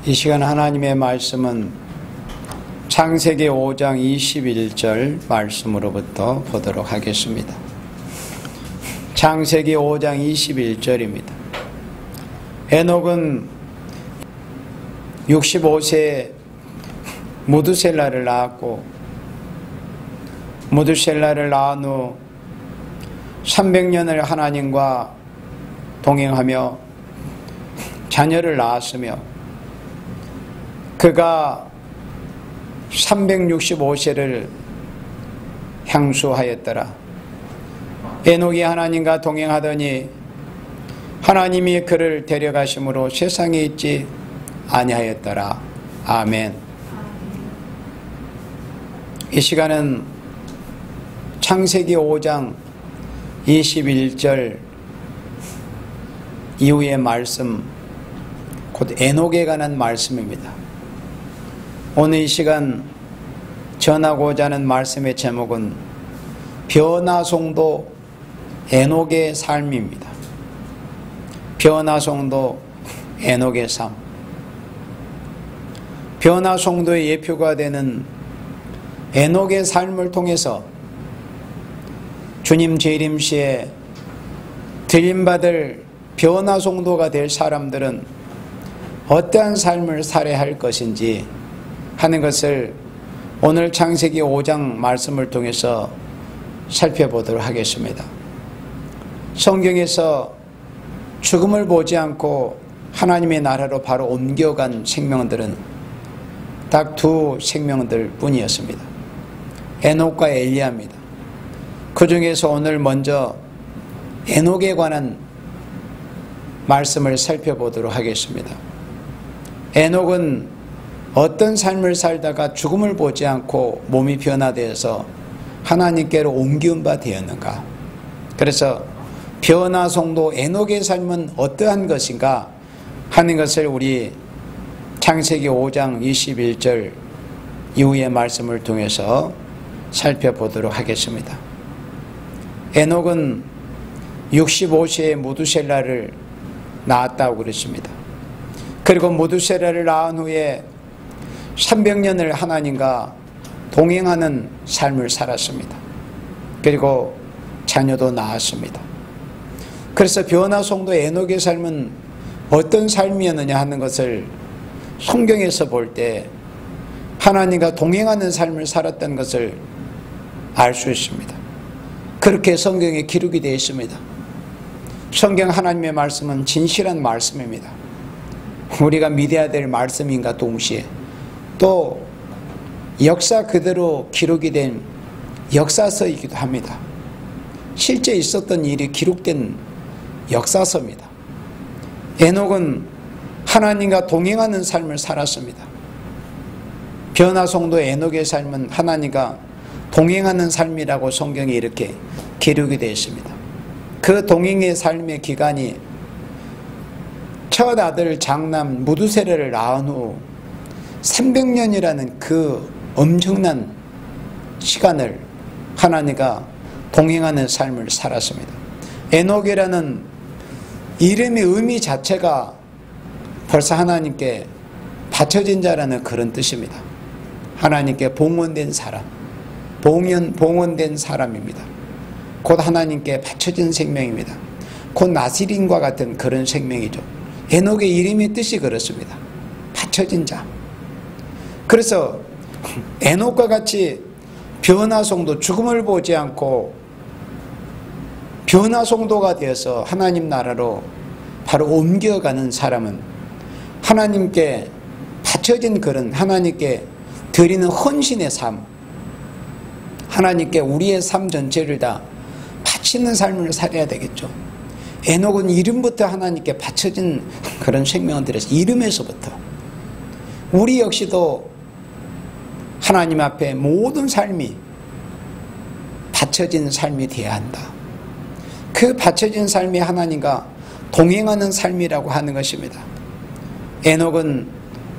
이 시간 하나님의 말씀은 창세기 5장 21절 말씀으로부터 보도록 하겠습니다. 창세기 5장 21절입니다. 에녹은 65세에 무두셀라를 낳았고, 무두셀라를 낳은 후 300년을 하나님과 동행하며 자녀를 낳았으며, 그가 365세를 향수하였더라. 에녹이 하나님과 동행하더니 하나님이 그를 데려가심으로 세상에 있지 아니하였더라. 아멘. 이 시간은 창세기 5장 21절 이후의 말씀, 곧 에녹에 관한 말씀입니다. 오늘 이 시간 전하고자 하는 말씀의 제목은 변화송도 에녹의 삶입니다. 변화송도 에녹의 삶. 변화송도의 예표가 되는 에녹의 삶을 통해서 주님 재림시에 드림받을 변화송도가 될 사람들은 어떠한 삶을 살아야 할 것인지 하는 것을 오늘 창세기 5장 말씀을 통해서 살펴보도록 하겠습니다. 성경에서 죽음을 보지 않고 하나님의 나라로 바로 옮겨간 생명들은 딱 두 생명들 뿐이었습니다. 에녹과 엘리야입니다. 그 중에서 오늘 먼저 에녹에 관한 말씀을 살펴보도록 하겠습니다. 에녹은 어떤 삶을 살다가 죽음을 보지 않고 몸이 변화되어서 하나님께로 옮기운 바 되었는가? 그래서 변화송도 에녹의 삶은 어떠한 것인가 하는 것을 우리 창세기 5장 21절 이후의 말씀을 통해서 살펴보도록 하겠습니다. 에녹은 65세에 무두셀라를 낳았다고 그랬습니다. 그리고 무두셀라를 낳은 후에 300년을 하나님과 동행하는 삶을 살았습니다. 그리고 자녀도 낳았습니다. 그래서 변화송도 에녹의 삶은 어떤 삶이었느냐 하는 것을 성경에서 볼 때 하나님과 동행하는 삶을 살았던 것을 알 수 있습니다. 그렇게 성경에 기록이 되어 있습니다. 성경 하나님의 말씀은 진실한 말씀입니다. 우리가 믿어야 될 말씀인가 동시에 또 역사 그대로 기록이 된 역사서이기도 합니다. 실제 있었던 일이 기록된 역사서입니다. 에녹은 하나님과 동행하는 삶을 살았습니다. 변화송도 에녹의 삶은 하나님과 동행하는 삶이라고 성경에 이렇게 기록이 되어 있습니다. 그 동행의 삶의 기간이 첫 아들 장남 무두셀라를 낳은 후 300년이라는 그 엄청난 시간을 하나님과 동행하는 삶을 살았습니다. 에녹이라는 이름의 의미 자체가 벌써 하나님께 바쳐진 자라는 그런 뜻입니다. 하나님께 봉헌된 사람, 봉헌된 사람입니다. 곧 하나님께 바쳐진 생명입니다. 곧 나시린과 같은 그런 생명이죠. 에녹의 이름의 뜻이 그렇습니다. 바쳐진 자. 그래서 에녹과 같이 변화송도, 죽음을 보지 않고 변화송도가 되어서 하나님 나라로 바로 옮겨가는 사람은 하나님께 바쳐진 그런, 하나님께 드리는 헌신의 삶, 하나님께 우리의 삶 전체를 다 바치는 삶을 살아야 되겠죠. 에녹은 이름부터 하나님께 바쳐진 그런 생명을 들여서 이름에서부터 우리 역시도 하나님 앞에 모든 삶이 바쳐진 삶이 되어야 한다. 그 바쳐진 삶이 하나님과 동행하는 삶이라고 하는 것입니다. 에녹은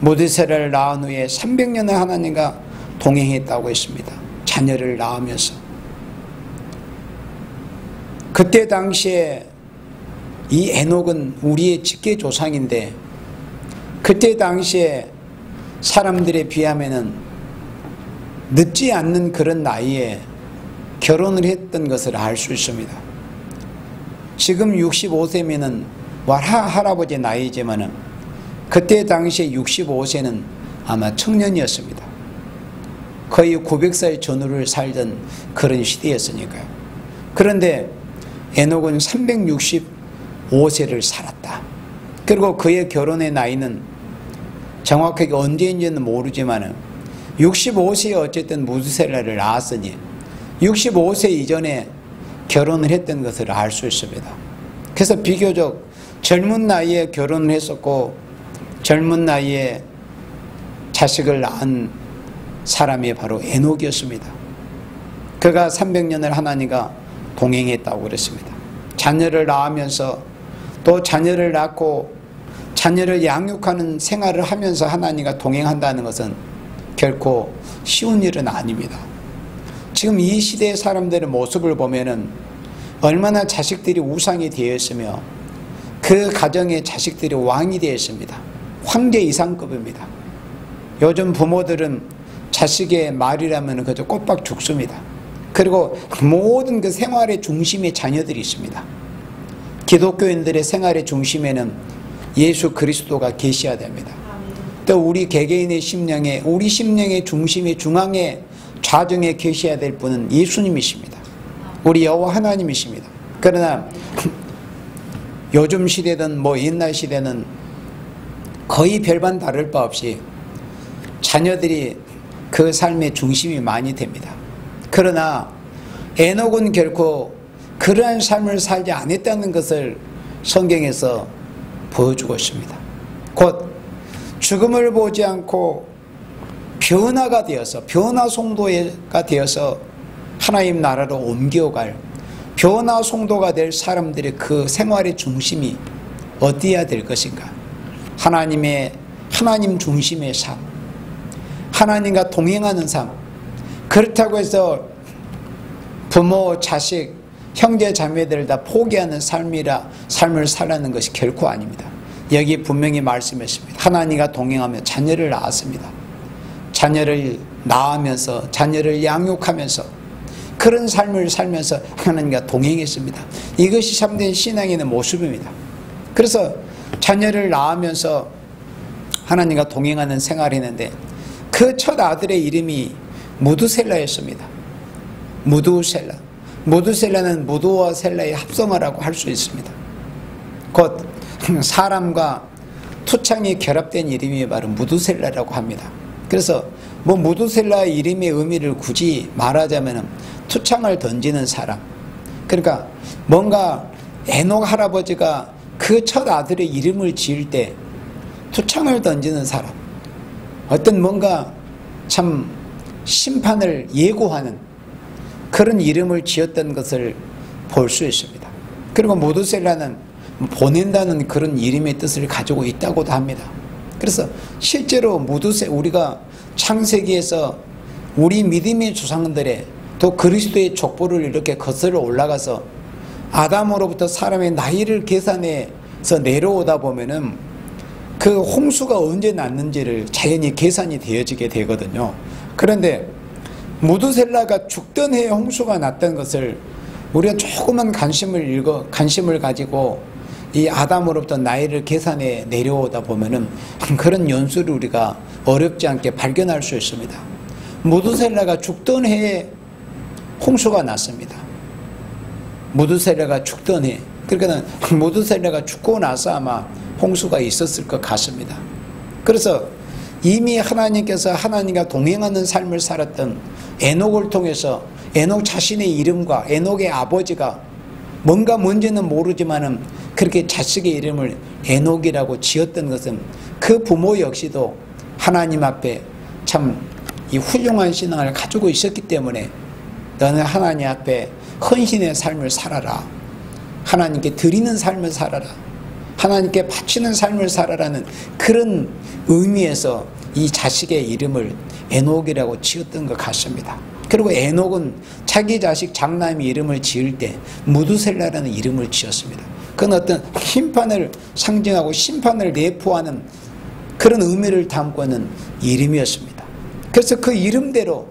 무두셀라를 낳은 후에 300년을 하나님과 동행했다고 했습니다. 자녀를 낳으면서. 그때 당시에 이 에녹은 우리의 직계 조상인데 그때 당시에 사람들에 비하면은 늦지 않는 그런 나이에 결혼을 했던 것을 알 수 있습니다. 지금 65세면은 할아버지 나이지만은 그때 당시에 65세는 아마 청년이었습니다. 거의 900살 전후를 살던 그런 시대였으니까요. 그런데 에녹은 365세를 살았다. 그리고 그의 결혼의 나이는 정확하게 언제인지는 모르지만 65세에 어쨌든 무드셀라를 낳았으니 65세 이전에 결혼을 했던 것을 알 수 있습니다. 그래서 비교적 젊은 나이에 결혼을 했었고 젊은 나이에 자식을 낳은 사람이 바로 에녹이었습니다. 그가 300년을 하나님과 동행했다고 그랬습니다. 자녀를 낳으면서 또 자녀를 낳고 자녀를 양육하는 생활을 하면서 하나님과 동행한다는 것은 결코 쉬운 일은 아닙니다. 지금 이 시대의 사람들의 모습을 보면은 얼마나 자식들이 우상이 되어 있으며 그 가정의 자식들이 왕이 되어 있습니다. 황제 이상급입니다. 요즘 부모들은 자식의 말이라면 그저 꼬박 죽습니다. 그리고 모든 그 생활의 중심에 자녀들이 있습니다. 기독교인들의 생활의 중심에는 예수 그리스도가 계셔야 됩니다. 또 우리 개개인의 심령에, 우리 심령의 중심에 중앙에 좌정에 계셔야 될 분은 예수님이십니다. 우리 여호와 하나님이십니다. 그러나 요즘 시대든 옛날 시대는 거의 별반 다를 바 없이 자녀들이 그 삶의 중심이 많이 됩니다. 그러나 에녹은 결코 그러한 삶을 살지 않았다는 것을 성경에서 보여주고 있습니다. 곧 죽음을 보지 않고 변화가 되어서 변화송도가 되어서 하나님 나라로 옮겨갈 변화송도가 될 사람들의 그 생활의 중심이 어디야 될 것인가? 하나님 중심의 삶, 하나님과 동행하는 삶. 그렇다고 해서 부모, 자식, 형제, 자매들을 다 포기하는 삶을 살라는 것이 결코 아닙니다. 여기 분명히 말씀했습니다. 하나님과 동행하며 자녀를 낳았습니다. 자녀를 낳으면서 자녀를 양육하면서 그런 삶을 살면서 하나님과 동행했습니다. 이것이 참된 신앙의 모습입니다. 그래서 자녀를 낳으면서 하나님과 동행하는 생활을 했는데 그 첫 아들의 이름이 무드셀라였습니다. 무드셀라는 무드와 셀라의 합성어라고 할 수 있습니다. 곧 사람과 투창이 결합된 이름이 바로 무드셀라라고 합니다. 그래서 무드셀라의 이름의 의미를 굳이 말하자면 투창을 던지는 사람. 그러니까 뭔가 에녹 할아버지가 그 첫 아들의 이름을 지을 때 투창을 던지는 사람. 어떤 뭔가 참 심판을 예고하는 그런 이름을 지었던 것을 볼 수 있습니다. 그리고 무드셀라는 보낸다는 그런 이름의 뜻을 가지고 있다고도 합니다. 그래서 실제로 우리가 창세기에서 우리 믿음의 조상들의 또 그리스도의 족보를 이렇게 거슬러 올라가서 아담으로부터 사람의 나이를 계산해서 내려오다 보면은 그 홍수가 언제 났는지를 자연히 계산이 되어지게 되거든요. 그런데 무드셀라가 죽던 해에 홍수가 났던 것을 우리가 조그만 관심을 가지고 이 아담으로부터 나이를 계산해 내려오다 보면은 그런 연수를 우리가 어렵지 않게 발견할 수 있습니다. 무드셀라가 죽던 해에 홍수가 났습니다. 무드셀라가 죽던 해. 그러니까 무드셀라가 죽고 나서 아마 홍수가 있었을 것 같습니다. 그래서 이미 하나님께서 하나님과 동행하는 삶을 살았던 에녹을 통해서 에녹 자신의 이름과 에녹의 아버지가 뭔지는 모르지만은 그렇게 자식의 이름을 에녹이라고 지었던 것은 그 부모 역시도 하나님 앞에 참 이 훌륭한 신앙을 가지고 있었기 때문에 너는 하나님 앞에 헌신의 삶을 살아라. 하나님께 드리는 삶을 살아라. 하나님께 바치는 삶을 살아라는 그런 의미에서 이 자식의 이름을 에녹이라고 지었던 것 같습니다. 그리고 에녹은 자기 자식 장남의 이름을 지을 때 무드셀라라는 이름을 지었습니다. 그건 어떤 심판을 상징하고 심판을 내포하는 그런 의미를 담고 있는 이름이었습니다. 그래서 그 이름대로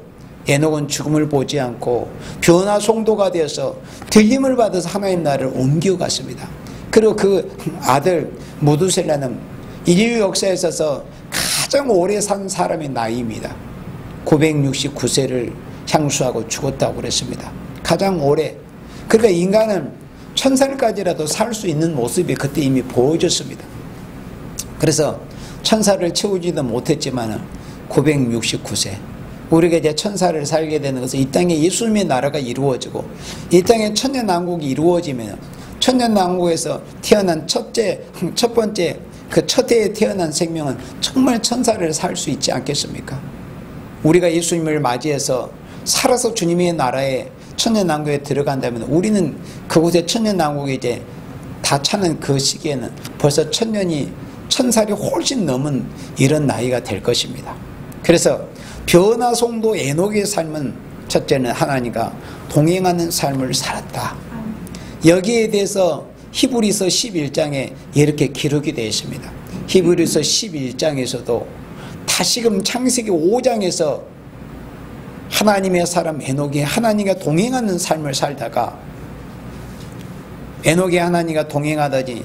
에녹은 죽음을 보지 않고 변화 송도가 되어서 들림을 받아서 하나님 나라를 옮겨갔습니다. 그리고 그 아들 무두셀라는 인류 역사에 있어서 가장 오래 산 사람의 나이입니다. 969세를 향수하고 죽었다고 그랬습니다. 가장 오래. 그러니까 인간은 1000살까지라도 살 수 있는 모습이 그때 이미 보여졌습니다. 그래서 1000살을 채우지도 못했지만 969세 우리가 이제 1000살을 살게 되는 것은 이 땅에 예수님의 나라가 이루어지고 이 땅에 천년왕국이 이루어지면 천년왕국에서 태어난 첫 번째 그 첫 해에 태어난 생명은 정말 1000살을 살 수 있지 않겠습니까? 우리가 예수님을 맞이해서 살아서 주님의 나라에 천년왕국에 들어간다면 우리는 그곳에 천년왕국에 이제 다 차는 그 시기에는 벌써 1000살이 훨씬 넘은 이런 나이가 될 것입니다. 그래서 변화송도 에녹의 삶은 첫째는 하나님과 동행하는 삶을 살았다. 여기에 대해서 히브리서 11장에 이렇게 기록이 되어 있습니다. 히브리서 11장에서도 다시금 창세기 5장에서 하나님의 사람 에녹이 하나님과 동행하는 삶을 살다가 에녹이 하나님과 동행하더니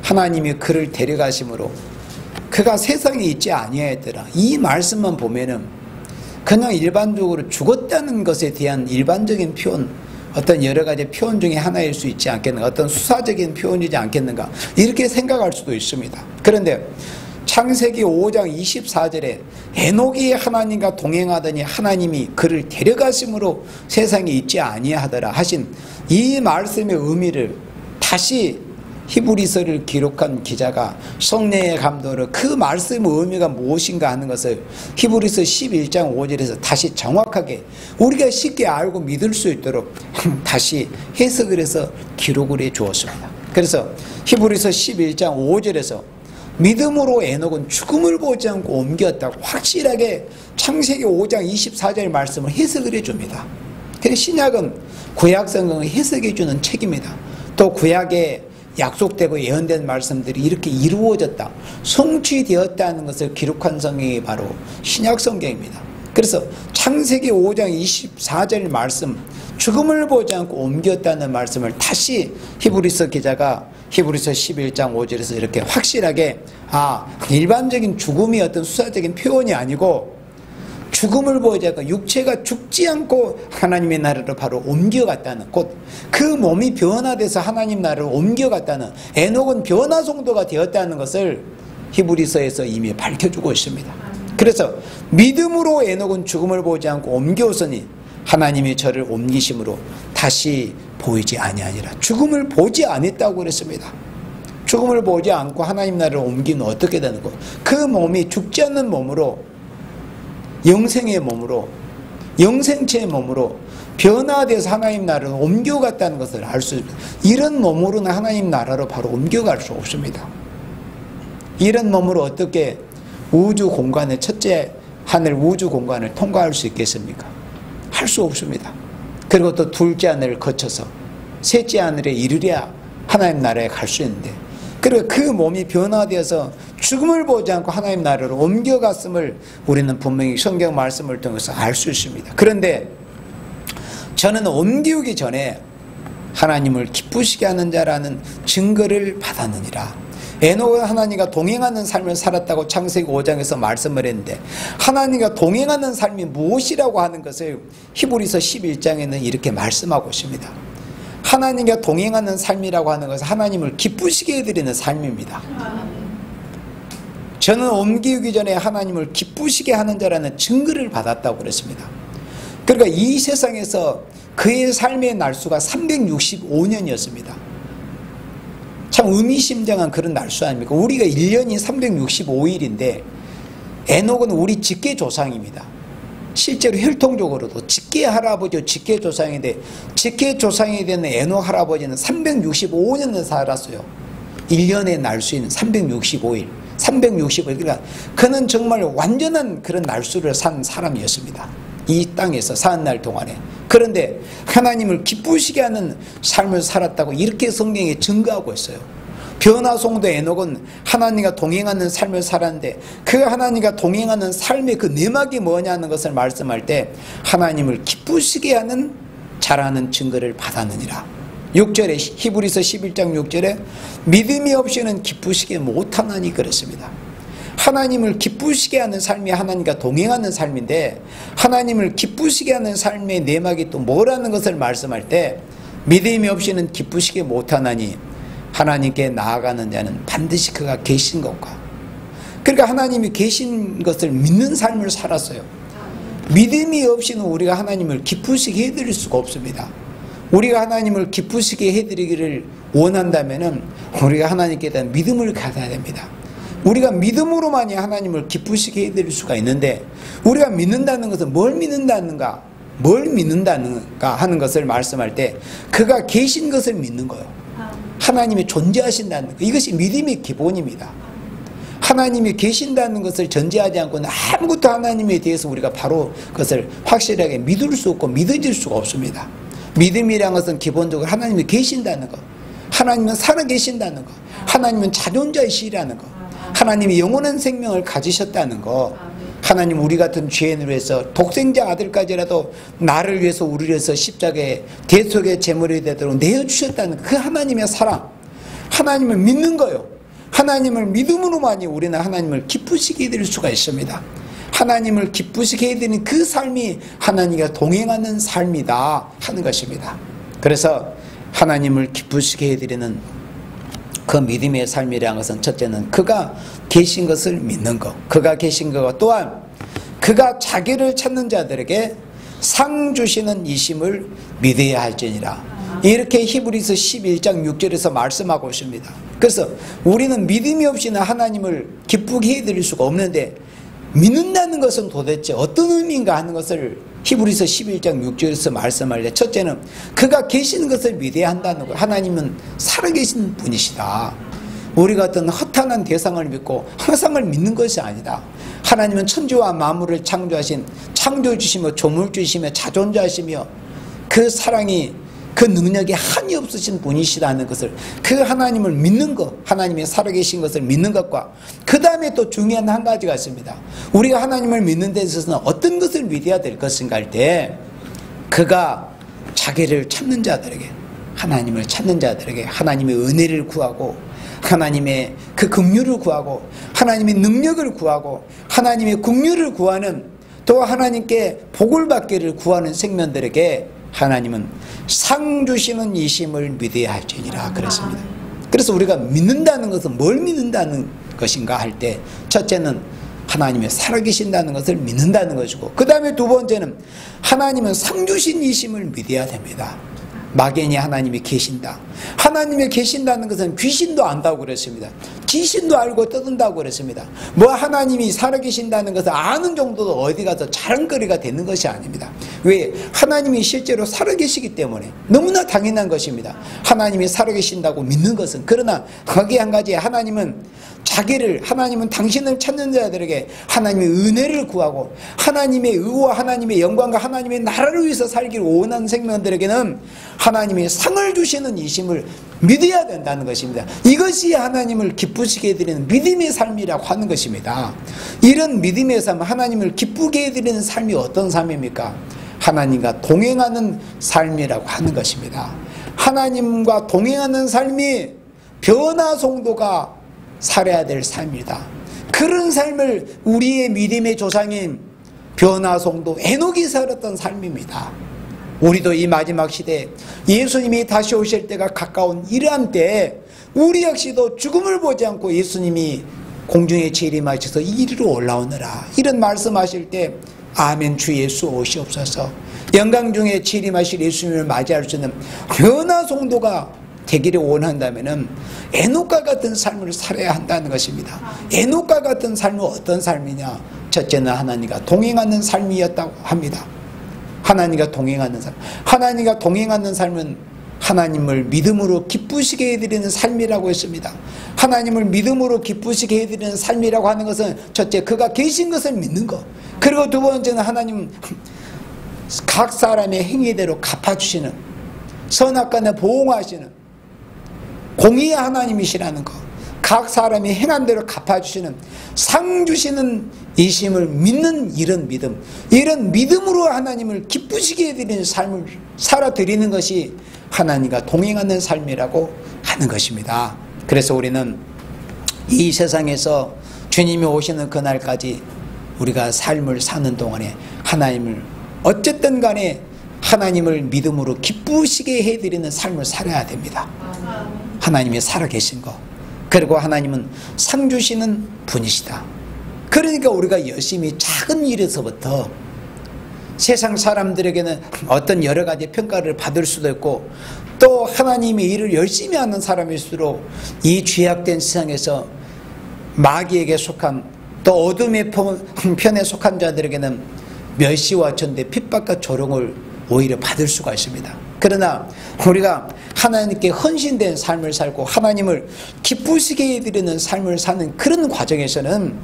하나님이 그를 데려가심으로 그가 세상에 있지 아니하였더라. 이 말씀만 보면은 그냥 일반적으로 죽었다는 것에 대한 일반적인 표현, 어떤 여러 가지 표현 중에 하나일 수 있지 않겠는가, 어떤 수사적인 표현이지 않겠는가, 이렇게 생각할 수도 있습니다. 그런데 창세기 5장 24절에 에녹이 하나님과 동행하더니 하나님이 그를 데려가심으로 세상에 있지 아니하더라 하신 이 말씀의 의미를 다시 히브리서를 기록한 기자가 성령의 감동으로 그 말씀의 의미가 무엇인가 하는 것을 히브리서 11장 5절에서 다시 정확하게 우리가 쉽게 알고 믿을 수 있도록 다시 해석을 해서 기록을 해 주었습니다. 그래서 히브리서 11장 5절에서 믿음으로 에녹은 죽음을 보지 않고 옮겼다고 확실하게 창세기 5장 24절 말씀을 해석을 해줍니다. 그래서 신약은 구약 성경을 해석해 주는 책입니다. 또 구약에 약속되고 예언된 말씀들이 이렇게 이루어졌다, 성취되었다는 것을 기록한 성경이 바로 신약 성경입니다. 그래서 창세기 5장 24절 말씀, 죽음을 보지 않고 옮겼다는 말씀을 다시 히브리서 기자가 히브리서 11장 5절에서 이렇게 확실하게 일반적인 죽음이 어떤 수사적인 표현이 아니고 죽음을 보지 않고 육체가 죽지 않고 하나님의 나라로 바로 옮겨갔다는, 곧 그 몸이 변화돼서 하나님 나라를 옮겨갔다는, 에녹은 변화송도가 되었다는 것을 히브리서에서 이미 밝혀주고 있습니다. 그래서 믿음으로 에녹은 죽음을 보지 않고 옮겨오서니 하나님이 저를 옮기심으로 다시 보이지 아니하니라. 죽음을 보지 않았다고 그랬습니다. 죽음을 보지 않고 하나님 나라를 옮기면 어떻게 되는 거? 그 몸이 죽지 않는 몸으로, 영생의 몸으로, 영생체의 몸으로 변화돼서 하나님 나라로 옮겨갔다는 것을 알 수 있습니다. 이런 몸으로는 하나님 나라로 바로 옮겨갈 수 없습니다. 이런 몸으로 어떻게 우주 공간의 첫째 하늘 우주 공간을 통과할 수 있겠습니까? 할 수 없습니다. 그리고 또 둘째 하늘을 거쳐서 셋째 하늘에 이르려야 하나님 나라에 갈 수 있는데, 그리고 그 몸이 변화되어서 죽음을 보지 않고 하나님 나라로 옮겨갔음을 우리는 분명히 성경 말씀을 통해서 알 수 있습니다. 그런데 저는 옮기기 전에 하나님을 기쁘시게 하는 자라는 증거를 받았느니라. 에녹은 하나님과 동행하는 삶을 살았다고 창세기 5장에서 말씀을 했는데, 하나님과 동행하는 삶이 무엇이라고 하는 것을 히브리서 11장에는 이렇게 말씀하고 있습니다. 하나님과 동행하는 삶이라고 하는 것은 하나님을 기쁘시게 해드리는 삶입니다. 저는 옮기기 전에 하나님을 기쁘시게 하는 자라는 증거를 받았다고 그랬습니다. 그러니까 이 세상에서 그의 삶의 날수가 365년이었습니다. 참 의미심장한 그런 날수 아닙니까? 우리가 1년이 365일인데 에녹은 우리 직계조상입니다. 실제로 혈통적으로도 직계 할아버지와 직계 조상인데, 직계 조상이 되는 에녹 할아버지는 365년을 살았어요. 1년의 날수인 365일. 그러니까 그는 정말 완전한 그런 날수를 산 사람이었습니다. 이 땅에서 사는 날 동안에. 그런데 하나님을 기쁘시게 하는 삶을 살았다고 이렇게 성경에 증거하고 있어요. 변화송도 에녹은 하나님과 동행하는 삶을 살았는데 그 하나님과 동행하는 삶의 그 내막이 뭐냐는 것을 말씀할 때 하나님을 기쁘시게 하는 잘하는 증거를 받았느니라. 6절에 히브리서 11장 6절에 믿음이 없이는 기쁘시게 못하나니 그랬습니다. 하나님을 기쁘시게 하는 삶이 하나님과 동행하는 삶인데 하나님을 기쁘시게 하는 삶의 내막이 또 뭐라는 것을 말씀할 때 믿음이 없이는 기쁘시게 못하나니 하나님께 나아가는 자는 반드시 그가 계신 것과 그러니까 하나님이 계신 것을 믿는 삶을 살았어요. 믿음이 없이는 우리가 하나님을 기쁘시게 해드릴 수가 없습니다. 우리가 하나님을 기쁘시게 해드리기를 원한다면 우리가 하나님께 대한 믿음을 가져야 됩니다. 우리가 믿음으로만이 하나님을 기쁘시게 해드릴 수가 있는데 우리가 믿는다는 것은 뭘 믿는다는가 하는 것을 말씀할 때 그가 계신 것을 믿는 거예요. 하나님이 존재하신다는 것, 이것이 믿음의 기본입니다. 하나님이 계신다는 것을 전제하지 않고는 아무것도 하나님에 대해서 우리가 바로 그것을 확실하게 믿을 수 없고 믿어질 수가 없습니다. 믿음이라는 것은 기본적으로 하나님이 계신다는 것, 하나님은 살아계신다는 것, 하나님은 자존자이시라는 것, 하나님이 영원한 생명을 가지셨다는 것, 하나님 우리 같은 죄인을 위해서 독생자 아들까지라도 나를 위해서 우리를 위해서 십자가에 대속의 제물이 되도록 내어주셨다는 그 하나님의 사랑, 하나님을 믿는 거예요. 하나님을 믿음으로만이 우리는 하나님을 기쁘시게 해드릴 수가 있습니다. 하나님을 기쁘시게 해드리는 그 삶이 하나님과 동행하는 삶이다 하는 것입니다. 그래서 하나님을 기쁘시게 해드리는 그 믿음의 삶이라는 것은 첫째는 그가 계신 것을 믿는 것, 그가 계신 것, 또한 그가 자기를 찾는 자들에게 상 주시는 이심을 믿어야 할지니라. 이렇게 히브리서 11장 6절에서 말씀하고 있습니다. 그래서 우리는 믿음이 없이는 하나님을 기쁘게 해드릴 수가 없는데 믿는다는 것은 도대체 어떤 의미인가 하는 것을 히브리서 11장 6절에서 말씀할 때 첫째는 그가 계시는 것을 믿어야 한다는 거예요. 하나님은 살아계신 분이시다. 우리가 어떤 허탄한 대상을 믿고 항상을 믿는 것이 아니다. 하나님은 천지와 만물을 창조하신 창조주시며 조물주시며 자존자시며 그 사랑이 그 능력이 한이 없으신 분이시라는 것을 그 하나님을 믿는 것, 하나님의 살아계신 것을 믿는 것과 그 다음에 또 중요한 한 가지가 있습니다. 우리가 하나님을 믿는 데 있어서는 어떤 것을 믿어야 될 것인가 할 때 그가 자기를 찾는 자들에게, 하나님을 찾는 자들에게 하나님의 은혜를 구하고 하나님의 그 긍휼을 구하고 하나님의 능력을 구하고 하나님의 긍휼을 구하는, 또 하나님께 복을 받기를 구하는 생명들에게 하나님은 상 주시는 이심을 믿어야 할지니라 그랬습니다. 그래서 우리가 믿는다는 것은 뭘 믿는다는 것인가 할 때 첫째는 하나님의 살아계신다는 것을 믿는다는 것이고 그 다음에 두 번째는 하나님은 상 주신 이심을 믿어야 됩니다. 막연히 하나님이 계신다. 하나님이 계신다는 것은 귀신도 안다고 그랬습니다. 귀신도 알고 떠든다고 그랬습니다. 뭐 하나님이 살아계신다는 것을 아는 정도도 어디 가서 자랑거리가 되는 것이 아닙니다. 왜? 하나님이 실제로 살아계시기 때문에 너무나 당연한 것입니다. 하나님이 살아계신다고 믿는 것은. 그러나 거기에 한 가지, 하나님은 당신을 찾는 자들에게 하나님의 은혜를 구하고 하나님의 의와 하나님의 영광과 하나님의 나라를 위해서 살기를 원하는 생명들에게는 하나님의 상을 주시는 이심을 믿어야 된다는 것입니다. 이것이 하나님을 기쁘시게 해드리는 믿음의 삶이라고 하는 것입니다. 이런 믿음의 삶, 하나님을 기쁘게 해드리는 삶이 어떤 삶입니까? 하나님과 동행하는 삶이라고 하는 것입니다. 하나님과 동행하는 삶이 변화송도가 살아야 될 삶이다. 그런 삶을 우리의 믿음의 조상인 변화송도 에녹이 살았던 삶입니다. 우리도 이 마지막 시대에 예수님이 다시 오실 때가 가까운 이러한 때에 우리 역시도 죽음을 보지 않고 예수님이 공중에 재림하셔서 이리로 올라오느라 이런 말씀하실 때 아멘 주 예수 오시옵소서, 영광 중에 재림하실 예수님을 맞이할 수 있는 변화송도가 되기를 원한다면 에녹과 같은 삶을 살아야 한다는 것입니다. 에녹과 같은 삶은 어떤 삶이냐? 첫째는 하나님과 동행하는 삶이었다고 합니다. 하나님과 동행하는 삶. 하나님과 동행하는 삶은 하나님을 믿음으로 기쁘시게 해드리는 삶이라고 했습니다. 하나님을 믿음으로 기쁘시게 해드리는 삶이라고 하는 것은 첫째, 그가 계신 것을 믿는 것. 그리고 두 번째는 하나님 각 사람의 행위대로 갚아주시는, 선악간에 보응하시는, 공의의 하나님이시라는 것, 각 사람이 행한 대로 갚아주시는 상 주시는 이심을 믿는 이런 믿음, 이런 믿음으로 하나님을 기쁘시게 해드리는 삶을 살아드리는 것이 하나님과 동행하는 삶이라고 하는 것입니다. 그래서 우리는 이 세상에서 주님이 오시는 그날까지 우리가 삶을 사는 동안에 하나님을 어쨌든 간에 하나님을 믿음으로 기쁘시게 해드리는 삶을 살아야 됩니다. 하나님이 살아계신 것, 그리고 하나님은 상 주시는 분이시다. 그러니까 우리가 열심히 작은 일에서부터 세상 사람들에게는 어떤 여러 가지 평가를 받을 수도 있고, 또 하나님의 일을 열심히 하는 사람일수록 이 죄악된 세상에서 마귀에게 속한, 또 어둠의 편에 속한 자들에게는 멸시와 전대, 핍박과 조롱을 오히려 받을 수가 있습니다. 그러나 우리가 하나님께 헌신된 삶을 살고 하나님을 기쁘시게 해드리는 삶을 사는 그런 과정에서는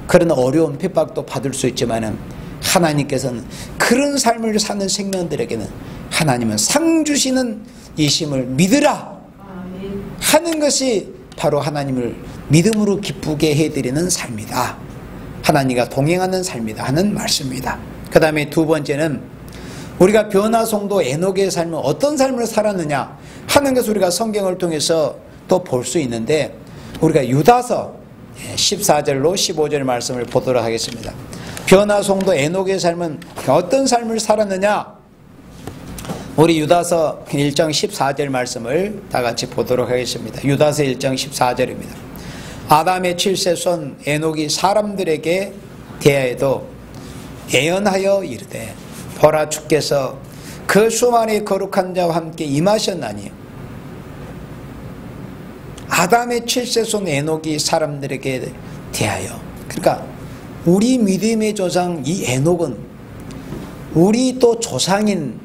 그런 어려운 핍박도 받을 수 있지만, 하나님께서는 그런 삶을 사는 생명들에게는 하나님은 상 주시는 이심을 믿으라 하는 것이 바로 하나님을 믿음으로 기쁘게 해드리는 삶이다, 하나님과 동행하는 삶이다 하는 말씀입니다. 그 다음에 두 번째는 우리가 변화성도 에녹의 삶은 어떤 삶을 살았느냐 하는 것을 우리가 성경을 통해서 또 볼 수 있는데, 우리가 유다서 14절로 15절 말씀을 보도록 하겠습니다. 변화성도 에녹의 삶은 어떤 삶을 살았느냐, 우리 유다서 1장 14절 말씀을 다 같이 보도록 하겠습니다. 유다서 1장 14절입니다. 아담의 7세손 에녹이 사람들에게 대하여도 예언하여 이르되, 보라, 주께서 그 수만의 거룩한 자와 함께 임하셨나니, 아담의 7세손 에녹이 사람들에게 대하여, 그러니까 우리 믿음의 조상 이 에녹은 우리 또 조상인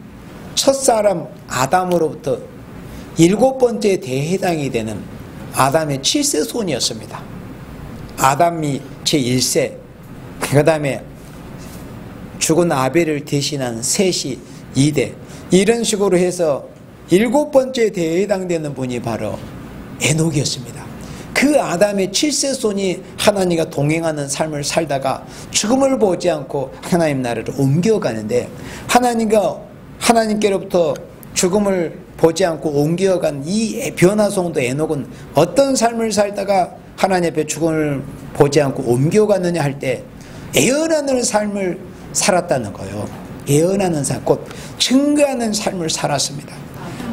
첫사람 아담으로부터 7번째 대해당이 되는 아담의 7세손이었습니다. 아담이 제1세, 그 다음에 죽은 아벨을 대신한 셋이 2대, 이런 식으로 해서 7번째 대에 해당되는 분이 바로 에녹이었습니다. 그 아담의 7세손이 하나님과 동행하는 삶을 살다가 죽음을 보지 않고 하나님 나라로 옮겨가는데, 하나님께로부터 죽음을 보지 않고 옮겨간 이 변화성도 에녹은 어떤 삶을 살다가 하나님 앞에 죽음을 보지 않고 옮겨갔느냐 할 때 예언하는 삶을 살았다는 거예요. 예언하는 삶, 곧 증거하는 삶을 살았습니다.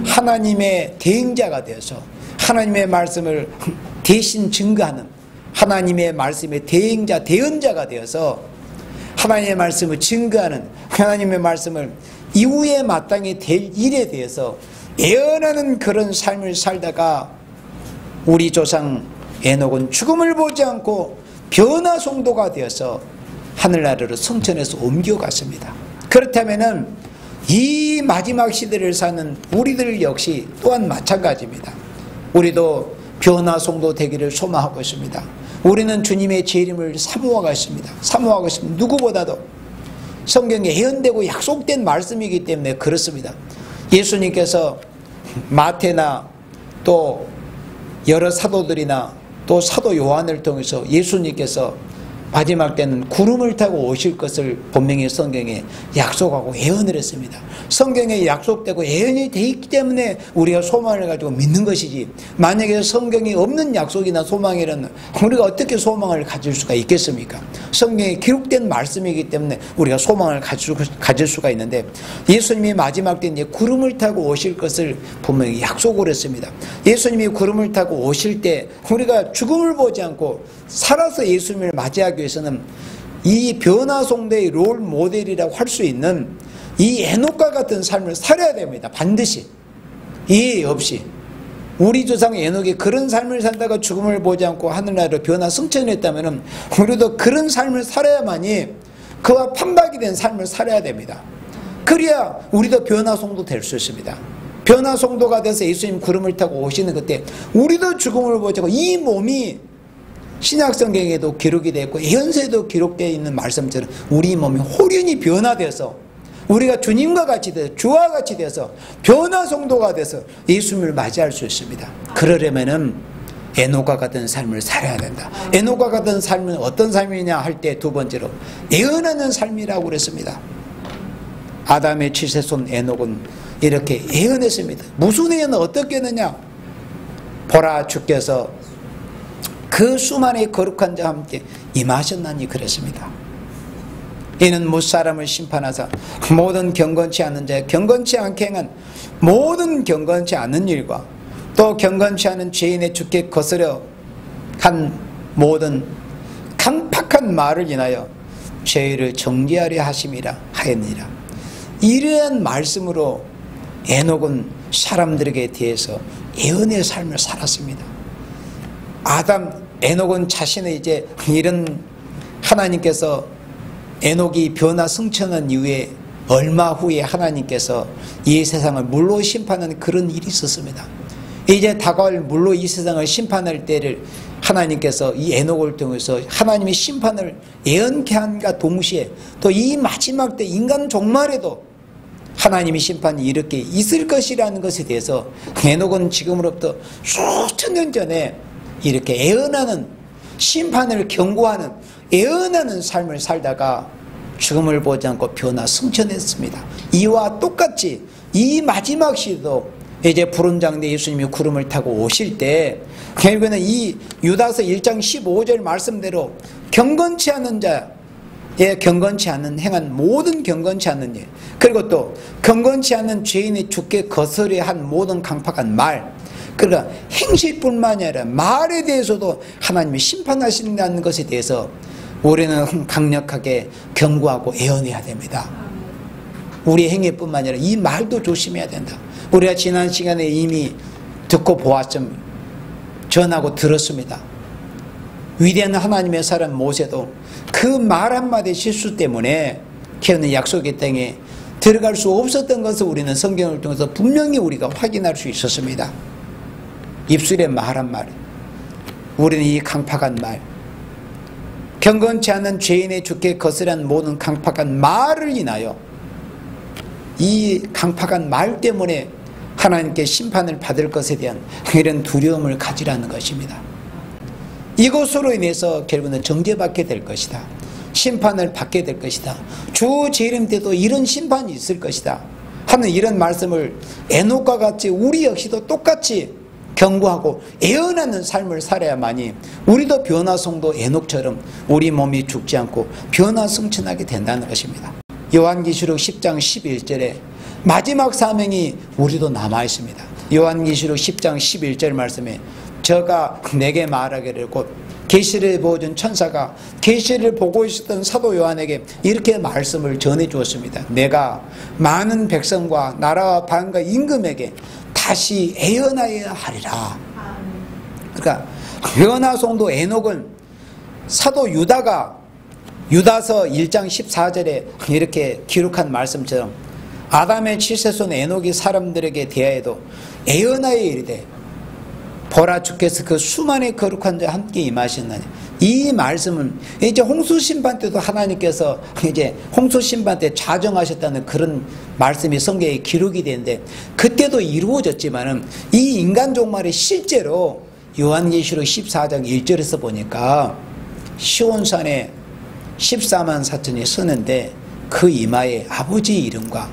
하나님의 대행자가 되어서 하나님의 말씀을 대신 증거하는, 하나님의 말씀의 대행자, 대언자가 되어서 하나님의 말씀을 증거하는, 하나님의 말씀을 이후에 마땅히 될 일에 대해서 예언하는 그런 삶을 살다가 우리 조상 에녹은 죽음을 보지 않고 변화성도가 되어서 하늘나라로 성천에서 옮겨갔습니다. 그렇다면은 이 마지막 시대를 사는 우리들 역시 또한 마찬가지입니다. 우리도 변화성도 되기를 소망하고 있습니다. 우리는 주님의 재림을 사모하고 있습니다. 사모하고 있습니다. 누구보다도 성경에 예언되고 약속된 말씀이기 때문에 그렇습니다. 예수님께서 마태나 또 여러 사도들이나 또 사도 요한을 통해서 예수님께서 마지막 때는 구름을 타고 오실 것을 분명히 성경에 약속하고 예언을 했습니다. 성경에 약속되고 예언이 되어 있기 때문에 우리가 소망을 가지고 믿는 것이지, 만약에 성경이 없는 약속이나 소망이라면 우리가 어떻게 소망을 가질 수가 있겠습니까? 성경에 기록된 말씀이기 때문에 우리가 소망을 가질 수가 있는데, 예수님이 마지막 때 이제 구름을 타고 오실 것을 분명히 약속을 했습니다. 예수님이 구름을 타고 오실 때 우리가 죽음을 보지 않고 살아서 예수님을 맞이하기 위해서는 이 변화성도의 롤 모델이라고 할 수 있는 이 에녹과 같은 삶을 살아야 됩니다. 반드시 이해 없이. 우리 조상 에녹이 그런 삶을 살다가 죽음을 보지 않고 하늘나라로 변화 승천했다면 우리도 그런 삶을 살아야만이 그와 판박이 된 삶을 살아야 됩니다. 그래야 우리도 변화성도 될 수 있습니다. 변화성도가 돼서 예수님 구름을 타고 오시는 그때 우리도 죽음을 보지 않고, 이 몸이 신약성경에도 기록이 되어 있고 예언서에도 기록되어 있는 말씀처럼 우리 몸이 홀연히 변화되어서 우리가 주님과 같이 돼서 주와 같이 돼서 변화 성도가 돼서 예수님을 맞이할 수 있습니다. 그러려면은 에녹과 같은 삶을 살아야 된다. 에녹과 같은 삶은 어떤 삶이냐 할 때 두 번째로 예언하는 삶이라고 그랬습니다. 아담의 칠세손 에녹은 이렇게 예언했습니다. 무슨 예언을 어떻게 했느냐? 보라, 주께서 그 수만의 거룩한 자와 함께 임하셨나니 그랬습니다. 이는 무사람을 심판하사 모든 경건치 않은 자, 경건치 않게 행한 모든 경건치 않은 일과 또 경건치 않은 죄인의 주께 거스려 한 모든 강팍한 말을 인하여 죄를 정죄하려 하심이라 하였느니라. 이러한 말씀으로 에녹은 사람들에게 대해서 예언의 삶을 살았습니다. 에녹은 자신의 이제 이런 하나님께서 에녹이 변화 승천한 이후에 얼마 후에 하나님께서 이 세상을 물로 심판하는 그런 일이 있었습니다. 이제 다가올 물로 이 세상을 심판할 때를 하나님께서 이 에녹을 통해서 하나님의 심판을 예언케 한과 동시에 또 이 마지막 때 인간 종말에도 하나님의 심판이 이렇게 있을 것이라는 것에 대해서 에녹은 지금으로부터 수천 년 전에 이렇게 예언하는, 심판을 경고하는 예언하는 삶을 살다가 죽음을 보지 않고 변화 승천했습니다. 이와 똑같이 이 마지막 시도 이제 푸른 장대 예수님이 구름을 타고 오실 때 결국에는 이 유다서 1장 15절 말씀대로 경건치 않은 자, 경건치 않은 행한 모든 경건치 않은 일, 그리고 또 경건치 않은 죄인의 주께 거스려 한 모든 강팍한 말, 그러니까 행실뿐만이 아니라 말에 대해서도 하나님이 심판하신다는 것에 대해서 우리는 강력하게 경고하고 예언해야 됩니다. 우리 행위뿐만 아니라 이 말도 조심해야 된다. 우리가 지난 시간에 이미 듣고 보았음, 전하고 들었습니다. 위대한 하나님의 사람 모세도 그 말 한마디 실수 때문에 기어는 약속의 땅에 들어갈 수 없었던 것을 우리는 성경을 통해서 분명히 우리가 확인할 수 있었습니다. 입술에 말 한마디, 우리는 이 강팍한 말, 경건치 않은 죄인의 주께 거스란 모든 강팍한 말을 인하여 이 강팍한 말 때문에 하나님께 심판을 받을 것에 대한 이런 두려움을 가지라는 것입니다. 이것으로 인해서 결국은 정죄받게 될 것이다. 심판을 받게 될 것이다. 주 재림 때도 이런 심판이 있을 것이다 하는 이런 말씀을 에녹과 같이 우리 역시도 똑같이 경고하고 예언하는 삶을 살아야만이 우리도 변화성도 에녹처럼 우리 몸이 죽지 않고 변화 승천하게 된다는 것입니다. 요한계시록 10장 11절에 마지막 사명이 우리도 남아있습니다. 요한계시록 10장 11절 말씀에 저가 내게 말하기를 곧 계시를 보여준 천사가 계시를 보고 있었던 사도 요한에게 이렇게 말씀을 전해 주었습니다. 내가 많은 백성과 나라와 방과 임금에게 다시 예언하여야 하리라. 그러니까 변화성도 에녹은 사도 유다가 유다서 1장 14절에 이렇게 기록한 말씀처럼 아담의 칠세손 에녹이 사람들에게 대하여도 예언하여 이르되 보라, 주께서 그 수만의 거룩한 자와 함께 임하셨나니. 이 말씀은 이제 홍수심판 때도 하나님께서 이제 홍수심판 때 자정하셨다는 그런 말씀이 성경에 기록이 되는데 그때도 이루어졌지만은 이 인간 종말이 실제로 요한계시록 14장 1절에서 보니까 시온산에 14만 4천이 서는데 그 이마에 아버지의 이름과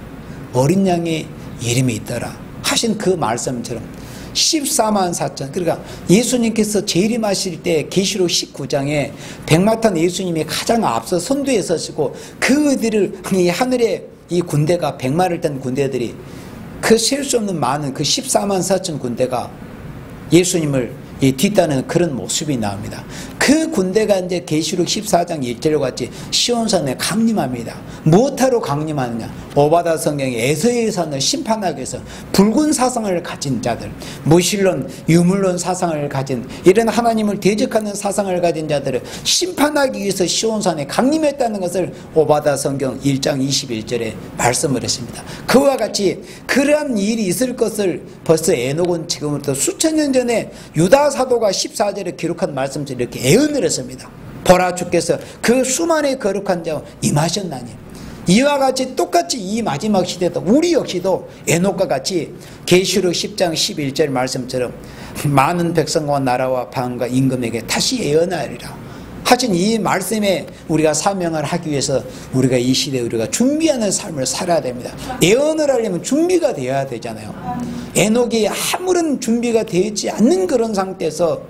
어린 양의 이름이 있더라 하신 그 말씀처럼 14만 4천, 그러니까 예수님께서 재림하실 때 계시록 19장에 백마탄 예수님이 가장 앞서 선두에 서시고 그들을 이 하늘에 이 군대가 백마를 딴 군대들이 그 셀 수 없는 많은 그 14만 4천 군대가 예수님을 뒤따르는 그런 모습이 나옵니다. 그 군대가 이제 계시록 14장 1절과 같이 시온산에 강림합니다. 무엇하러 강림하느냐? 오바다 성경에 에서의 산을 심판하기 위해서 붉은 사상을 가진 자들, 무신론, 유물론 사상을 가진 이런 하나님을 대적하는 사상을 가진 자들을 심판하기 위해서 시온산에 강림했다는 것을 오바다 성경 1장 21절에 말씀을 했습니다. 그와 같이 그러한 일이 있을 것을 벌써 에녹은 지금부터 수천 년 전에 유다 사도가 14절에 기록한 말씀처럼 이렇게 예언을 했습니다. 보라, 주께서 그 수만의 거룩한 자와 임하셨나니. 이와 같이 똑같이 이 마지막 시대도 우리 역시도 에녹과 같이 계시록 10장 11절 말씀처럼 많은 백성과 나라와 방과 임금에게 다시 예언하리라 하신 이 말씀에 우리가 사명을 하기 위해서 우리가 이 시대에 우리가 준비하는 삶을 살아야 됩니다. 예언을 하려면 준비가 되어야 되잖아요. 에녹이 아무런 준비가 되지 않는 그런 상태에서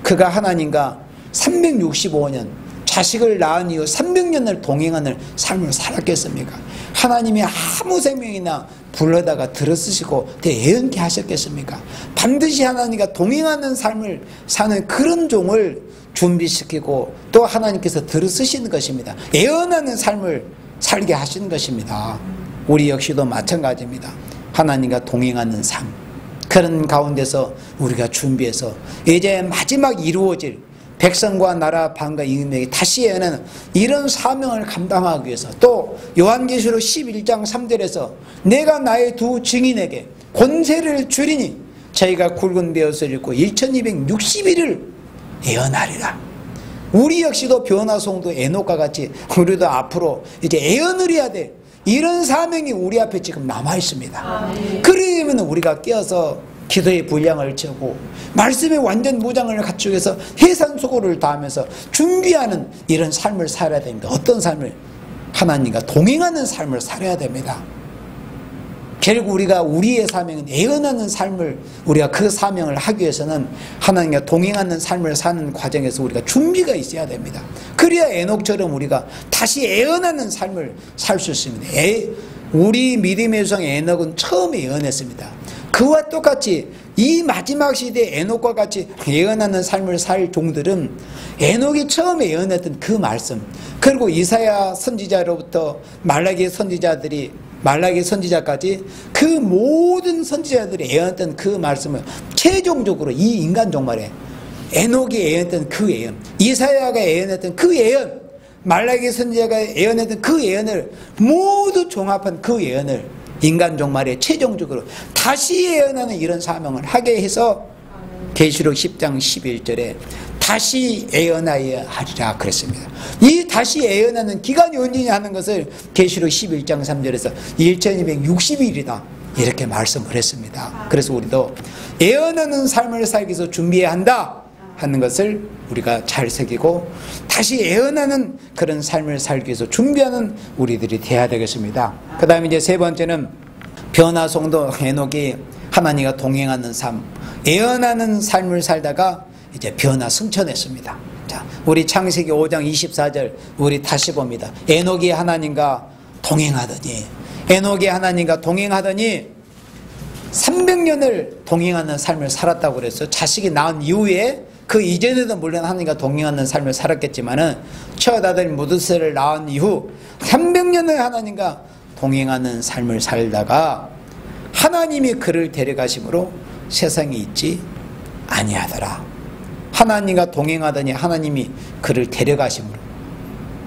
그가 하나님과 365년 자식을 낳은 이후 300년을 동행하는 삶을 살았겠습니까? 하나님이 아무 생명이나 불러다가 들어쓰시고 예언케 하셨겠습니까? 반드시 하나님과 동행하는 삶을 사는 그런 종을 준비시키고 또 하나님께서 들어쓰시는 것입니다. 예언하는 삶을 살게 하시는 것입니다. 우리 역시도 마찬가지입니다. 하나님과 동행하는 삶, 그런 가운데서 우리가 준비해서 이제 마지막 이루어질 백성과 나라 방과 임금에게 다시 예언하는 이런 사명을 감당하기 위해서 또 요한계시록 11장 3절에서 내가 나의 두 증인에게 권세를 주리니 저희가 굵은 베옷을 입고 1260일을 예언하리라. 우리 역시도 변화송도 에녹과 같이 우리도 앞으로 이제 예언을 해야 돼. 이런 사명이 우리 앞에 지금 남아 있습니다. 그러면 우리가 깨어서 기도의 분량을 채우고 말씀의 완전 무장을 갖추기 위해서 해산수고를 다하면서 준비하는 이런 삶을 살아야 됩니다. 어떤 삶을? 하나님과 동행하는 삶을 살아야 됩니다. 결국 우리가 우리의 사명은 예언하는 삶을 우리가 그 사명을 하기 위해서는 하나님과 동행하는 삶을 사는 과정에서 우리가 준비가 있어야 됩니다. 그래야 에녹처럼 우리가 다시 예언하는 삶을 살 수 있습니다. 우리 믿음의 성 에녹은 처음에 예언했습니다. 그와 똑같이 이 마지막 시대에 에녹과 같이 예언하는 삶을 살 종들은 에녹이 처음에 예언했던 그 말씀, 그리고 이사야 선지자로부터 말라기 선지자까지 그 모든 선지자들이 예언했던 그 말씀을 최종적으로 이 인간 종말에 에녹이 예언했던 그 예언, 이사야가 예언했던 그 예언, 말라기 선지자가 예언했던 그 예언을 모두 종합한 그 예언을 인간 종말에 최종적으로 다시 예언하는 이런 사명을 하게 해서 계시록 10장 11절에 다시 예언하여야 하리라 그랬습니다. 이 다시 예언하는 기간이 언제냐 하는 것을 계시록 11장 3절에서 1260일이다 이렇게 말씀을 했습니다. 그래서 우리도 예언하는 삶을 살기 위해서 준비해야 한다 하는 것을 우리가 잘 새기고 다시 예언하는 그런 삶을 살기 위해서 준비하는 우리들이 되어야 되겠습니다. 그 다음에 이제 세 번째는 변화송도 에녹이 하나님과 동행하는 삶, 예언하는 삶을 살다가 이제 변화 승천했습니다. 자, 우리 창세기 5장 24절 우리 다시 봅니다. 에녹이 하나님과 동행하더니 300년을 동행하는 삶을 살았다고 그랬어요. 자식이 낳은 이후에 그 이전에도 물론 하나님과 동행하는 삶을 살았겠지만은 첫 아들 무드셀을 낳은 이후 300년을 하나님과 동행하는 삶을 살다가 하나님이 그를 데려가심으로 세상에 있지 아니하더라. 하나님과 동행하더니 하나님이 그를 데려가심으로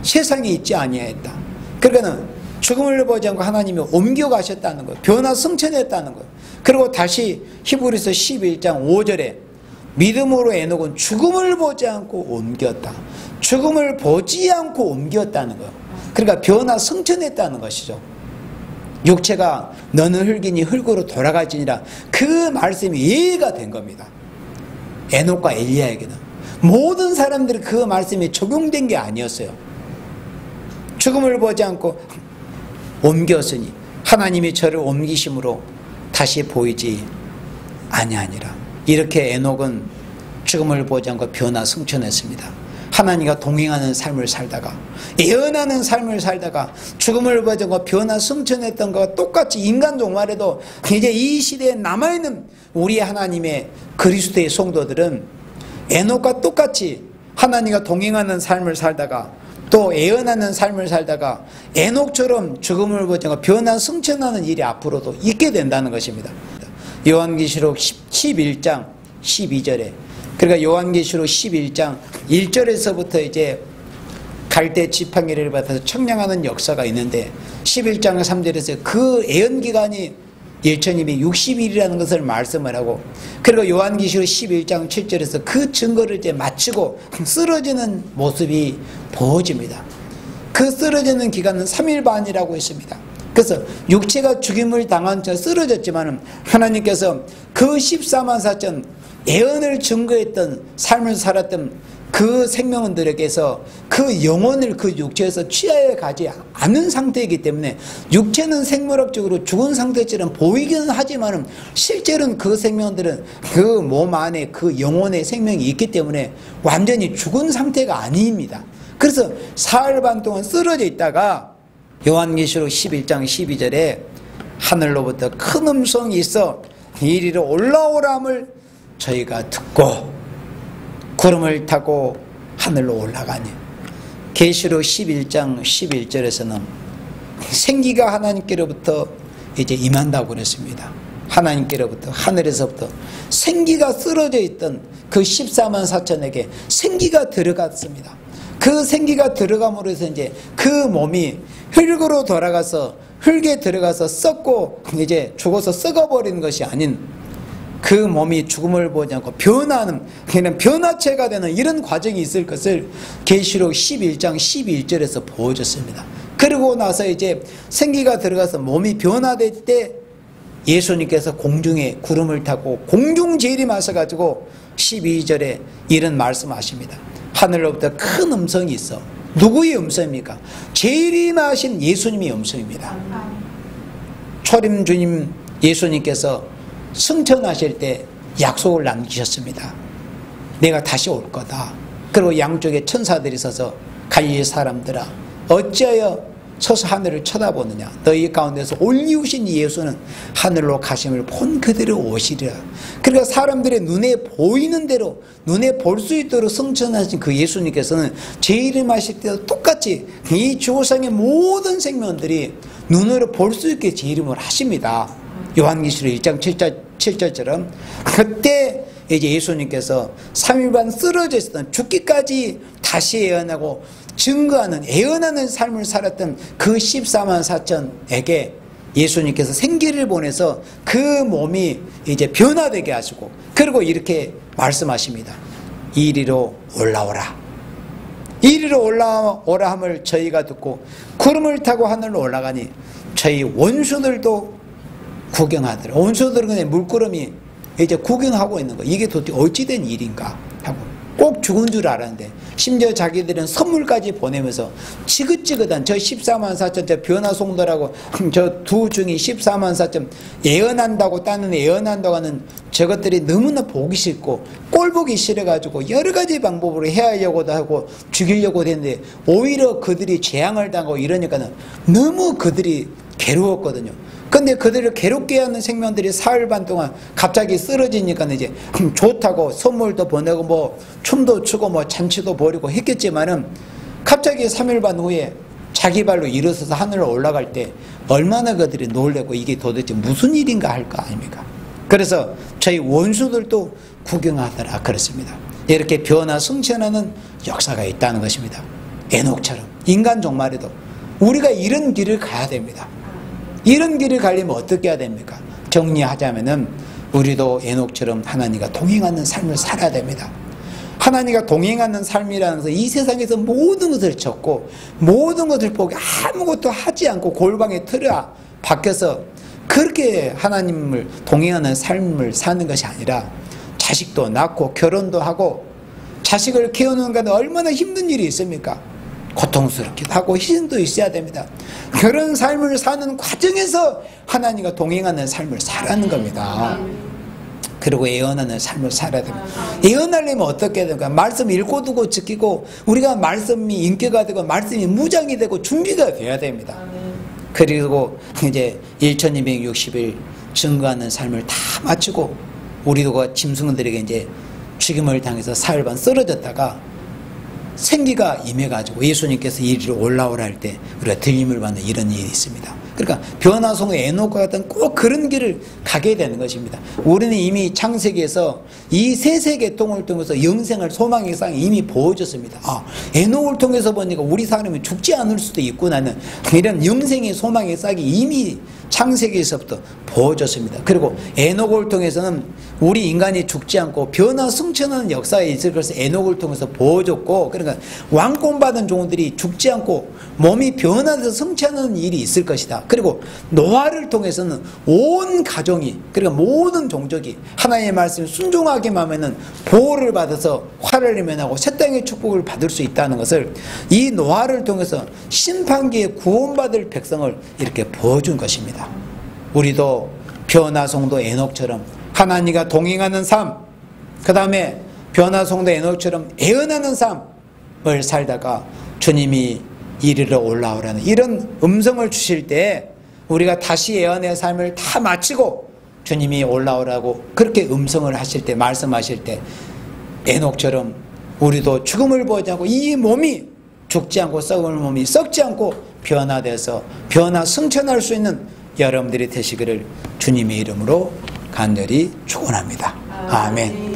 세상에 있지 아니하였다. 그러니까는 죽음을 보지 않고 하나님이 옮겨가셨다는 것, 변화 승천했다는 것. 그리고 다시 히브리서 11장 5절에 믿음으로 에녹은 죽음을 보지 않고 옮겼다. 죽음을 보지 않고 옮겼다는 것. 그러니까 변화 승천했다는 것이죠. 육체가 너는 흙이니 흙으로 돌아가지니라 그 말씀이 이해가 된 겁니다. 에녹과 엘리야에게는 모든 사람들이 그 말씀이 적용된 게 아니었어요. 죽음을 보지 않고 옮겼으니 하나님이 저를 옮기심으로 다시 보이지 아니하니라. 이렇게 에녹은 죽음을 보지 않고 변화 승천했습니다. 하나님과 동행하는 삶을 살다가 예언하는 삶을 살다가 죽음을 보지 않고 변화 승천했던 것과 똑같이 인간 종말에도 이제 이 시대에 남아있는 우리 하나님의 그리스도의 성도들은 에녹과 똑같이 하나님과 동행하는 삶을 살다가 또 예언하는 삶을 살다가 에녹처럼 죽음을 보지 않고 변화 승천하는 일이 앞으로도 있게 된다는 것입니다. 요한계시록 11장 12절에 그러니까 요한계시록 11장 1절에서부터 이제 갈대 지팡이를 받아서 청량하는 역사가 있는데 11장 3절에서 그 예언기간이 1260일이라는 것을 말씀을 하고 그리고 요한계시록 11장 7절에서 그 증거를 이제 마치고 쓰러지는 모습이 보여집니다. 그 쓰러지는 기간은 3일 반이라고 했습니다. 그래서 육체가 죽임을 당한 채 쓰러졌지만 하나님께서 그 14만 4천 예언을 증거했던 삶을 살았던 그 생명들에게서 그 영혼을 그 육체에서 취하여 가지 않은 상태이기 때문에 육체는 생물학적으로 죽은 상태처럼 보이기는 하지만 실제로는 그 생명들은 그 몸 안에 그 영혼의 생명이 있기 때문에 완전히 죽은 상태가 아닙니다. 그래서 사흘 반 동안 쓰러져 있다가 요한계시록 11장 12절에 하늘로부터 큰 음성이 있어 이리로 올라오람을 저희가 듣고 구름을 타고 하늘로 올라가니, 계시록 11장 11절에서는 생기가 하나님께로부터 이제 임한다고 그랬습니다. 하나님께로부터, 하늘에서부터 생기가 쓰러져 있던 그 14만 4천에게 생기가 들어갔습니다. 그 생기가 들어감으로 해서 이제 그 몸이 흙으로 돌아가서 흙에 들어가서 썩고 이제 죽어서 썩어버리는 것이 아닌 그 몸이 죽음을 보지 않고 변하는, 그냥 변화체가 되는 이런 과정이 있을 것을 계시록 11장 12절에서 보여줬습니다. 그리고 나서 이제 생기가 들어가서 몸이 변화될 때 예수님께서 공중에 구름을 타고 공중 재림하셔가지고 12절에 이런 말씀하십니다. 하늘로부터 큰 음성이 있어. 누구의 음성입니까? 재림하신 예수님의 음성입니다. 초림 주님 예수님께서 승천하실 때 약속을 남기셨습니다. 내가 다시 올 거다. 그리고 양쪽에 천사들이 서서 갈릴리 사람들아 어찌하여 서서 하늘을 쳐다보느냐. 너희 가운데서 올리우신 예수는 하늘로 가심을 본 그대로 오시리라. 그러니까 사람들의 눈에 보이는 대로 눈에 볼 수 있도록 승천하신 그 예수님께서는 재림하실 때도 똑같이 이 지구상의 모든 생명들이 눈으로 볼 수 있게 재림을 하십니다. 요한계시록 1장 7절처럼 그때 이제 예수님께서 3일 반 쓰러져 있었던 죽기까지 다시 예언하고 증거하는 예언하는 삶을 살았던 그 14만 4천에게 예수님께서 생기를 보내서 그 몸이 이제 변화되게 하시고 그리고 이렇게 말씀하십니다. 이리로 올라오라. 이리로 올라오라 함을 저희가 듣고 구름을 타고 하늘로 올라가니 저희 원수들도 구경하더라. 원수들은 그냥 물구름이 이제 구경하고 있는 거. 이게 도대체 어찌된 일인가 하고 꼭 죽은 줄 알았는데 심지어 자기들은 선물까지 보내면서 지긋지긋한 저 14만 4천 저 변화송도라고 저 두 중이 14만 4천 예언한다고 따는 예언한다고 하는 저것들이 너무나 보기 싫고 꼴 보기 싫어가지고 여러 가지 방법으로 해하려고도 하고 죽이려고 했는데 오히려 그들이 재앙을 당하고 이러니까는 너무 그들이 괴로웠거든요. 근데 그들을 괴롭게 하는 생명들이 사흘 반 동안 갑자기 쓰러지니까 이제 좋다고 선물도 보내고 뭐 춤도 추고 뭐 잔치도 벌이고 했겠지만은 갑자기 3일 반 후에 자기 발로 일어서서 하늘로 올라갈 때 얼마나 그들이 놀래고 이게 도대체 무슨 일인가 할 거 아닙니까? 그래서 저희 원수들도 구경하더라 그랬습니다. 이렇게 변화 승천하는 역사가 있다는 것입니다. 에녹처럼 인간 종말에도 우리가 이런 길을 가야 됩니다. 이런 길을 가려면 어떻게 해야 됩니까? 정리하자면은 우리도 에녹처럼 하나님과 동행하는 삶을 살아야 됩니다. 하나님과 동행하는 삶이라는 것은 이 세상에서 모든 것을 접고 모든 것을 보고 아무것도 하지 않고 골방에 틀어 박혀서 그렇게 하나님을 동행하는 삶을 사는 것이 아니라 자식도 낳고 결혼도 하고 자식을 키우는 것은 얼마나 힘든 일이 있습니까? 고통스럽기도 하고 희생도 있어야 됩니다. 그런 삶을 사는 과정에서 하나님과 동행하는 삶을 살아가는 겁니다. 그리고 예언하는 삶을 살아야 됩니다. 예언하려면 어떻게 해야 됩니까? 말씀 읽고 두고 지키고 우리가 말씀이 인격화 되고 말씀이 무장이 되고 준비가 돼야 됩니다. 그리고 이제 1260일 증거하는 삶을 다 마치고 우리도 짐승들에게 이제 죽임을 당해서 사흘 반 쓰러졌다가 생기가 임해가지고 예수님께서 이리로 올라오라 할 때 우리가 들림을 받는 이런 일이 있습니다. 그러니까 변화송의 에녹과 같은 꼭 그런 길을 가게 되는 것입니다. 우리는 이미 창세기에서 이 세 세계통을 통해서 영생을 소망의 쌍이 이미 보여줬습니다. 아, 에녹을 통해서 보니까 우리 사람이 죽지 않을 수도 있구나는 이런 영생의 소망의 싹이 이미 창세기에서부터 보여줬습니다. 그리고 에녹을 통해서는 우리 인간이 죽지 않고 변화 승천하는 역사에 있을 것을 에녹을 통해서 보여줬고, 그러니까 왕권받은 종들이 죽지 않고 몸이 변화돼서 승천하는 일이 있을 것이다. 그리고 노아를 통해서는 온 가정이, 그러니까 모든 종족이 하나님의 말씀에 순종하기만 하면은 보호를 받아서 화를 면하고 새 땅의 축복을 받을 수 있다는 것을 이 노아를 통해서 심판기에 구원받을 백성을 이렇게 보여준 것입니다. 우리도 변화성도 에녹처럼 하나님과 동행하는 삶, 그 다음에 변화성도 에녹처럼 애언하는 삶을 살다가 주님이 이리로 올라오라는 이런 음성을 주실 때 우리가 다시 애언의 삶을 다 마치고 주님이 올라오라고 그렇게 음성을 하실 때, 말씀하실 때 에녹처럼 우리도 죽음을 보지 않고 이 몸이 죽지 않고 썩을 몸이 썩지 않고 변화돼서 변화 승천할 수 있는 여러분들이 되시기를 주님의 이름으로 간절히 축원합니다. 아멘.